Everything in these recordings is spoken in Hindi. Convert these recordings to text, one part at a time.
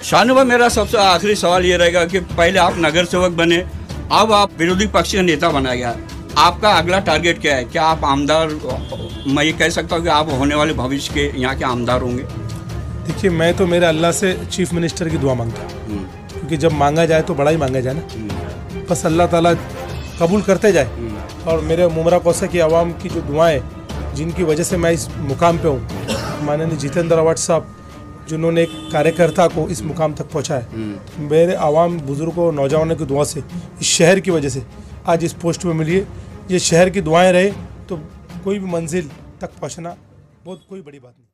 शानू भाई, मेरा सबसे आखिरी सवाल ये रहेगा कि पहले आप नगर सेवक बने, अब आप विरोधी पक्ष का नेता बनाया गया, आपका अगला टारगेट क्या है? क्या आप आमदार, मैं ये कह सकता हूँ कि आप होने वाले भविष्य के यहाँ के आमदार होंगे? देखिए, मैं तो मेरे अल्लाह से चीफ मिनिस्टर की दुआ मांगता हूँ, क्योंकि जब मांगा जाए तो बड़ा ही मांगा जाए ना, बस अल्लाह ताला कबूल करते जाए। और मेरे मुमरा कौसा की आवाम की जो दुआएं, जिनकी वजह से मैं इस मुकाम पे हूँ, माननीय जितेंद्र अवार्ड साहब जिन्होंने एक कार्यकर्ता को इस मुकाम तक पहुँचाया, मेरे आवाम, बुजुर्गों, नौजवानों की दुआ से, इस शहर की वजह से आज इस पोस्ट पे मिली है। ये शहर की दुआएं रहे तो कोई भी मंजिल तक पहुँचना बहुत कोई बड़ी बात नहीं।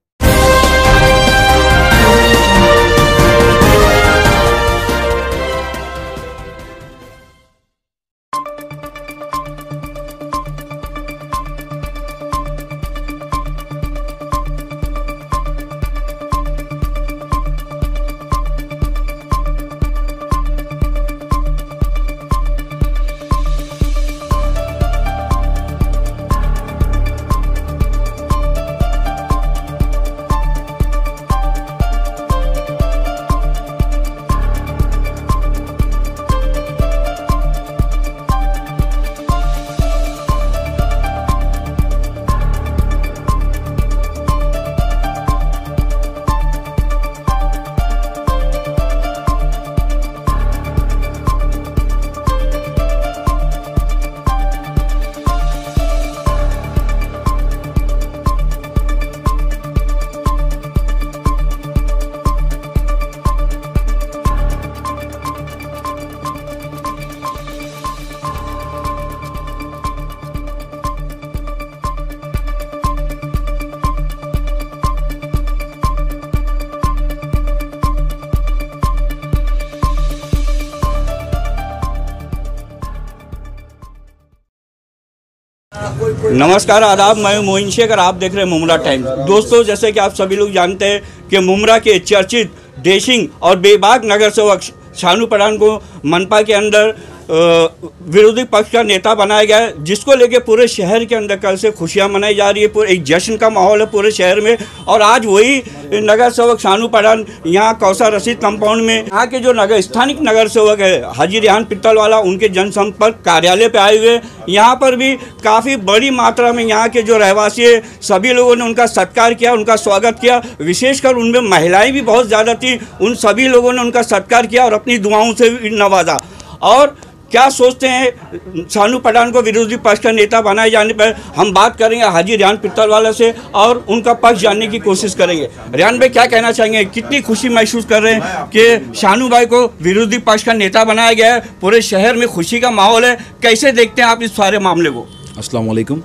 नमस्कार, आदाब, मैं मोइन शेख और आप देख रहे हैं मुमरा टाइम्स। दोस्तों, जैसे कि आप सभी लोग जानते हैं कि मुमरा के चर्चित डेशिंग और बेबाक नगर सेवक शानू पठान को मनपा के अंदर विरोधी पक्ष का नेता बनाया गया है, जिसको लेके पूरे शहर के अंदर कल से खुशियां मनाई जा रही है। पूरे एक जश्न का माहौल है पूरे शहर में। और आज वही नगर सेवक शानू पठान यहाँ कौसर रशीद कंपाउंड में, यहाँ के जो स्थानिक नगर सेवक है हाजी रेहान पित्तलवाला, उनके जनसंपर्क कार्यालय पे आए हुए। यहाँ पर भी काफ़ी बड़ी मात्रा में यहाँ के जो रहवासी है, सभी लोगों ने उनका सत्कार किया, उनका स्वागत किया। विशेषकर उनमें महिलाएँ भी बहुत ज़्यादा थी, उन सभी लोगों ने उनका सत्कार किया और अपनी दुआओं से नवाजा। और क्या सोचते हैं शानू पठान को विरोधी पक्ष का नेता बनाए जाने पर, हम बात करेंगे हाजी रेहान पित्तलवाला से और उनका पक्ष जानने की कोशिश करेंगे। रेहान भाई, क्या कहना चाहेंगे? कितनी खुशी महसूस कर रहे हैं कि शानू भाई को विरोधी पक्ष का नेता बनाया गया है? पूरे शहर में खुशी का माहौल है, कैसे देखते हैं आप इस सारे मामले को? अस्सलाम वालेकुम।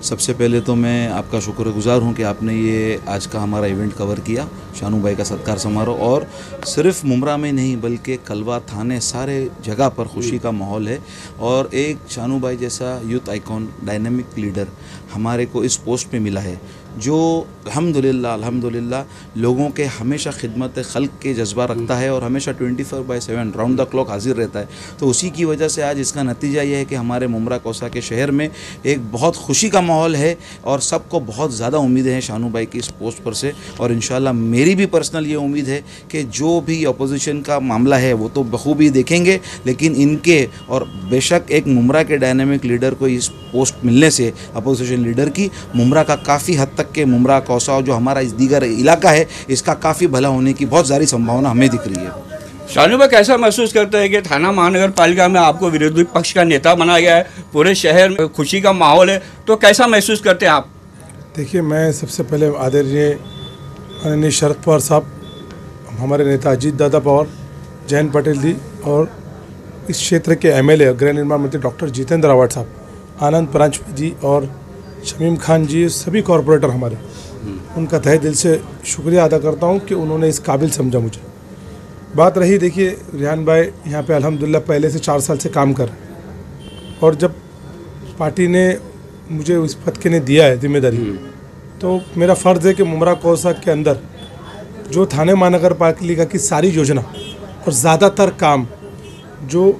सबसे पहले तो मैं आपका शुक्रगुजार हूँ कि आपने ये आज का हमारा इवेंट कवर किया, शानू भाई का सत्कार समारोह। और सिर्फ मुमरा में नहीं बल्कि कलवा, थाने, सारे जगह पर खुशी का माहौल है। और एक शानू भाई जैसा यूथ आइकॉन, डायनेमिक लीडर हमारे को इस पोस्ट पे मिला है, जो अल्हम्दुलिल्लाह लोगों के हमेशा खिदमत खल्क के जज्बा रखता है और हमेशा 24/7 राउंड द क्लॉक हाजिर रहता है। तो उसी की वजह से आज इसका नतीजा ये है कि हमारे मुमरा कौसा के शहर में एक बहुत खुशी का माहौल है और सबको बहुत ज़्यादा उम्मीदें हैं शानू भाई की इस पोस्ट पर से। और इंशाल्लाह मेरी भी पर्सनल ये उम्मीद है कि जो भी अपोजिशन का मामला है वो तो बखूबी देखेंगे, लेकिन इनके और बेशक एक मुमरा के डायनेमिक लीडर को इस पोस्ट मिलने से, अपोजिशन लीडर की, मुमरा का काफ़ी हद तक के मुमरा कौसा जो हमारा इस दीगर इलाका है, इसका काफ़ी भला होने की बहुत सारी संभावना हमें दिख रही है। शानू भाई, कैसा महसूस करते हैं कि थाना महानगर पालिका में आपको विरोधी पक्ष का नेता बनाया गया है, पूरे शहर में खुशी का माहौल है, तो कैसा महसूस करते हैं आप? देखिए, मैं सबसे पहले आदरणीय माननीय शरद पवार साहब, हमारे नेता अजीत दादा पवार, जयंत पटेल जी और इस क्षेत्र के MLA गृह निर्माण मंत्री डॉक्टर जितेंद्र अवार्ड साहब, आनंद परांजपे जी और शमीम खान जी, सभी कॉरपोरेटर हमारे, उनका तहे दिल से शुक्रिया अदा करता हूं कि उन्होंने इस काबिल समझा मुझे। बात रही, देखिए रेहान भाई यहाँ पे अल्हम्दुलिल्लाह पहले से 4 साल से काम कर रहे हैं, और जब पार्टी ने मुझे इस पद के ने दिया है जिम्मेदारी, तो मेरा फ़र्ज़ है कि मुमरा कौसा के अंदर जो थाने महानगर पालिका की सारी योजना और ज़्यादातर काम जो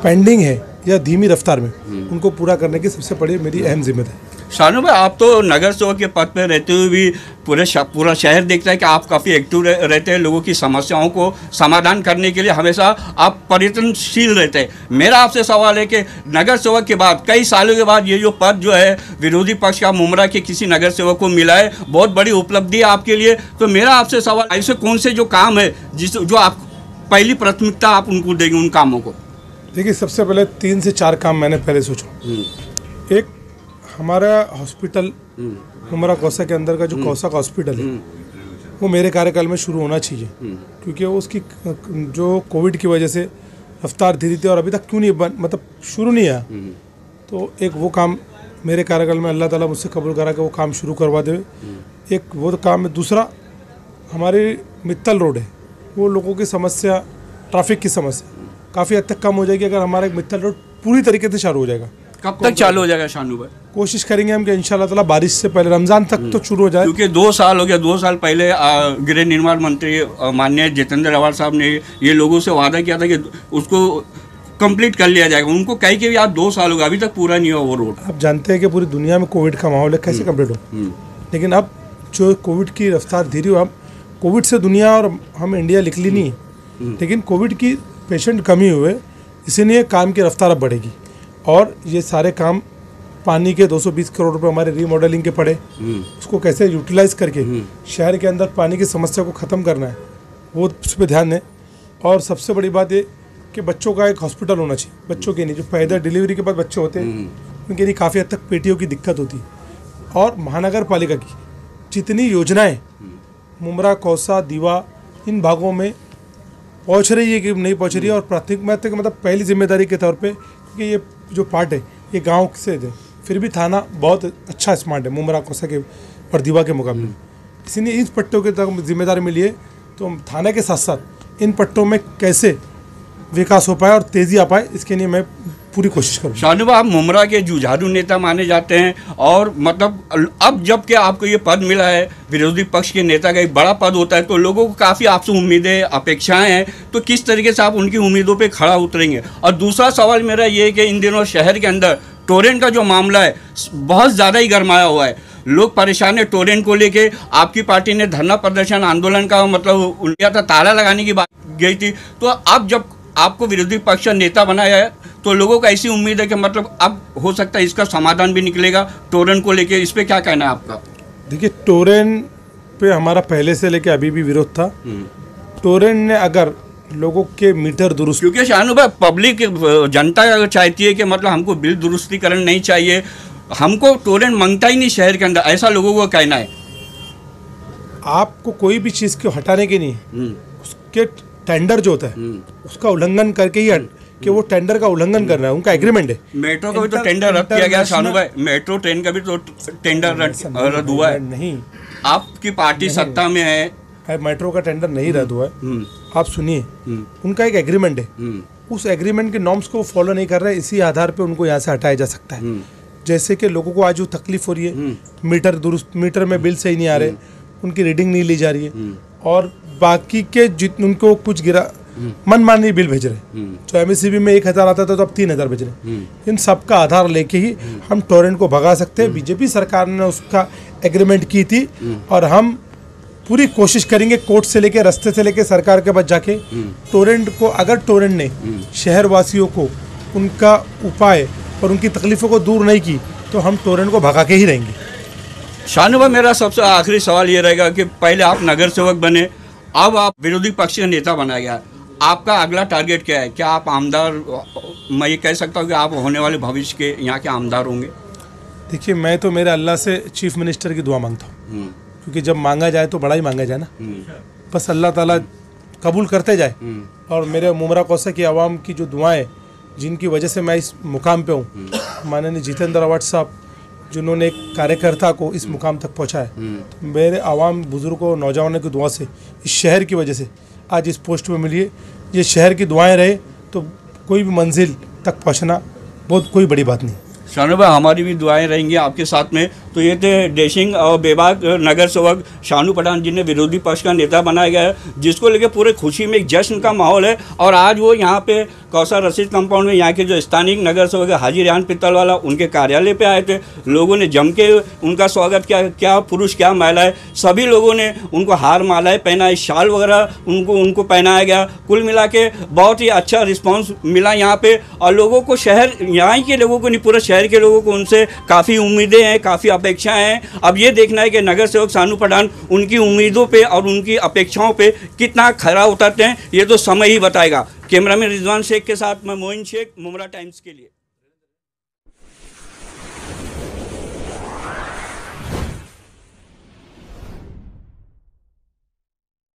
पेंडिंग है या धीमी रफ्तार में, उनको पूरा करने की सबसे बड़ी मेरी अहम जिम्मेदारी। शानू भाई, आप तो नगर सेवक के पद पर रहते हुए भी पूरा शहर देखता है कि आप काफ़ी एक्टिव रहते हैं, लोगों की समस्याओं को समाधान करने के लिए हमेशा आप प्रयत्नशील रहते हैं। मेरा आपसे सवाल है कि नगर सेवक के बाद कई सालों के बाद ये जो पद जो है विरोधी पक्ष का मुमरा के किसी नगर सेवक को मिला है, बहुत बड़ी उपलब्धि है आपके लिए। तो मेरा आपसे सवाल, ऐसे कौन से जो काम है जो आप पहली प्राथमिकता आप उनको देंगे उन कामों को? देखिए, सबसे पहले 3 से 4 काम मैंने पहले सोचा। एक, हमारा हॉस्पिटल मुमरा कौसा के अंदर का जो कौसा का हॉस्पिटल है वो मेरे कार्यकाल में शुरू होना चाहिए, क्योंकि वो उसकी जो कोविड की वजह से रफ्तार धीरे थी और अभी तक क्यों नहीं मतलब शुरू नहीं आया। तो एक वो काम मेरे कार्यकाल में अल्लाह ताला मुझसे कबूल करा कि वो काम शुरू करवा दे। एक वो काम है। दूसरा, हमारी मित्तल रोड है, वो लोगों की समस्या, ट्रैफिक की समस्या काफ़ी हद तक कम हो जाएगी अगर हमारा एक मित्तल रोड पूरी तरीके से चालू हो जाएगा। कब तक चालू हो जाएगा शानू भाई? कोशिश करेंगे हम कि इंशाल्लाह ताला बारिश से पहले, रमज़ान तक तो शुरू हो जाए। क्योंकि 2 साल हो गया, 2 साल पहले गृह निर्माण मंत्री माननीय जितेंद्र अवाड़ साहब ने ये लोगों से वादा किया था कि उसको कंप्लीट कर लिया जाएगा। उनको कही कि आज 2 साल हो गए, अभी तक पूरा नहीं हुआ वो रोड। आप जानते हैं कि पूरी दुनिया में कोविड का माहौल है, कैसे कंप्लीट हो। लेकिन अब जो कोविड की रफ्तार धीरे हो, अब कोविड से दुनिया और हम इंडिया निकली नहीं है, लेकिन कोविड की पेशेंट कमी हुए, इसीलिए काम की रफ्तार अब बढ़ेगी। और ये सारे काम पानी के 220 करोड़ रुपए हमारे रीमॉडलिंग के पड़े, उसको कैसे यूटिलाइज करके शहर के अंदर पानी की समस्या को ख़त्म करना है, वो उस पर ध्यान दें। और सबसे बड़ी बात ये कि बच्चों का एक हॉस्पिटल होना चाहिए। बच्चों के नहीं, जो पैदा डिलीवरी के बाद बच्चे होते हैं उनके लिए काफ़ी हद तक पेटियों की दिक्कत होती है। और महानगर पालिका की जितनी योजनाएँ मुमरा, कौसा, दीवा इन भागों में पहुँच रही है कि नहीं पहुँच रही है, और प्राथमिकता के मतलब पहली जिम्मेदारी के तौर पर, क्योंकि ये जो पार्ट है ये गाँव से है, फिर भी थाना बहुत अच्छा स्मार्ट है मुमरा, कौसा के और दीवा के मुकाबले। इसीलिए इन पट्टों के तक जिम्मेदारी मिली है, तो हम थाना के साथ साथ इन पट्टों में कैसे विकास हो पाए और तेज़ी आ पाए, इसके लिए मैं पूरी कोशिश करूँ। शानू भाई, आप मुमरा के जुझारू नेता माने जाते हैं, और मतलब अब जब कि आपको ये पद मिला है, विरोधी पक्ष के नेता का एक बड़ा पद होता है, तो लोगों को काफ़ी आपसे उम्मीदें, अपेक्षाएं हैं। तो किस तरीके से आप उनकी उम्मीदों पे खड़ा उतरेंगे? और दूसरा सवाल मेरा ये है कि इन दिनों शहर के अंदर टोरेंट का जो मामला है बहुत ज़्यादा ही गरमाया हुआ है, लोग परेशान है टोरेंट को लेके। आपकी पार्टी ने धरना प्रदर्शन आंदोलन का मतलब उल्टा था, ताला लगाने की बात गई थी। तो अब जब आपको विरोधी पक्ष नेता बनाया है, तो लोगों को ऐसी उम्मीद है कि मतलब अब हो सकता है इसका समाधान भी निकलेगा टोरेंट को लेके। इस पे क्या कहना है आपका? देखिए, टोरेंट पे हमारा पहले से लेके अभी भी विरोध था। टोरेंट ने अगर लोगों के मीटर दुरुस्त, क्योंकि शानू भाई, पब्लिक जनता चाहती है कि मतलब हमको बिल दुरुस्तीकरण नहीं चाहिए, हमको टोरेंट मांगता ही नहीं शहर के अंदर, ऐसा लोगों को कहना है। आपको कोई भी चीज़ को हटाने की नहीं, उसके टेंडर जो होता है उसका उल्लंघन करके ही कि वो टेंडर का उल्लंघन करना है, उनका एग्रीमेंट है। मेट्रो का भी तो टेंडर रद्द किया गया शानू भाई, मेट्रो ट्रेन का भी तो टेंडर रद्द हुआ है। नहीं, आपकी पार्टी सत्ता में है, मेट्रो का टेंडर नहीं रद्द हुआ है। आप सुनिए, उनका एक एग्रीमेंट है, उस एग्रीमेंट के नॉर्म्स को फॉलो नहीं कर रहे, इसी आधार पे उनको यहाँ से हटाया जा सकता है। जैसे कि लोगों को आज जो तकलीफ हो रही है, मीटर में बिल सही नहीं आ रहे, उनकी रीडिंग नहीं ली जा रही है, और बाकी के जितने उनको कुछ गिरा मनमानी बिल भेज रहे, तो एमएससीबी में 1000 आता था तो अब 3000 भेज रहे। इन सब का आधार लेके ही हम टोरेंट को भगा सकते हैं। बीजेपी सरकार ने उसका एग्रीमेंट की थी, और हम पूरी कोशिश करेंगे कोर्ट से लेके, रास्ते से लेके सरकार के पास जाके टोरेंट को, अगर टोरेंट ने शहर वासियों को उनका उपाय और उनकी तकलीफ़ों को दूर नहीं की, तो हम टोरेंट को भगा के ही रहेंगे। शानू भाई, मेरा सबसे आखिरी सवाल ये रहेगा कि पहले आप नगर सेवक बने, अब आप विरोधी पक्ष का नेता बनाया गया, आपका अगला टारगेट क्या है? क्या आप आमदार, मैं ये कह सकता हूँ कि आप होने वाले भविष्य के यहाँ के आमदार होंगे? देखिए, मैं तो मेरे अल्लाह से चीफ मिनिस्टर की दुआ मांगता हूँ, क्योंकि जब मांगा जाए तो बड़ा ही मांगा जाए ना। बस अल्लाह ताला कबूल करते जाए, और मेरे मुमरा कौसा की आवाम की जो दुआएं, जिनकी वजह से मैं इस मुकाम पे हूँ, माननीय जितेंद्र अवाड़ साहब जिन्होंने एक कार्यकर्ता को इस मुकाम तक पहुँचाया, तो मेरे आवाम, बुजुर्गों, नौजवानों की दुआ से, इस शहर की वजह से आज इस पोस्ट पे मिली है। ये शहर की दुआएं रहे तो कोई भी मंजिल तक पहुँचना बहुत कोई बड़ी बात नहीं। शानू भाई, हमारी भी दुआएं रहेंगी आपके साथ में। तो ये थे डेशिंग और बेबाक नगर सेवक शानू पठान, जिन्हें विरोधी पक्ष का नेता बनाया गया है, जिसको लेकर पूरे खुशी में एक जश्न का माहौल है। और आज वो यहाँ पे कौसर रशीद कंपाउंड में यहाँ के जो स्थानिक नगर सेवक है हाजी रेहान पित्तलवाला, उनके कार्यालय पे आए थे। लोगों ने जम के उनका स्वागत किया, क्या पुरुष क्या महिलाएं, सभी लोगों ने उनको हार मालाएं पहनाई, शाल वगैरह उनको पहनाया गया। कुल मिला के बहुत ही अच्छा रिस्पॉन्स मिला यहाँ पे। और लोगों को, शहर यहाँ के लोगों को नहीं, पूरे शहर के लोगों को उनसे काफ़ी उम्मीदें हैं, काफ़ी अपेक्षाएं हैं। अब ये देखना है कि नगर सेवक शानू पठान उनकी उम्मीदों पे और उनकी अपेक्षाओं पे कितना खरा उतरते हैं, ये तो समय ही बताएगा। कैमरामैन रिजवान शेख के साथ मैं मोइन शेख, मुमरा टाइम्स के लिए।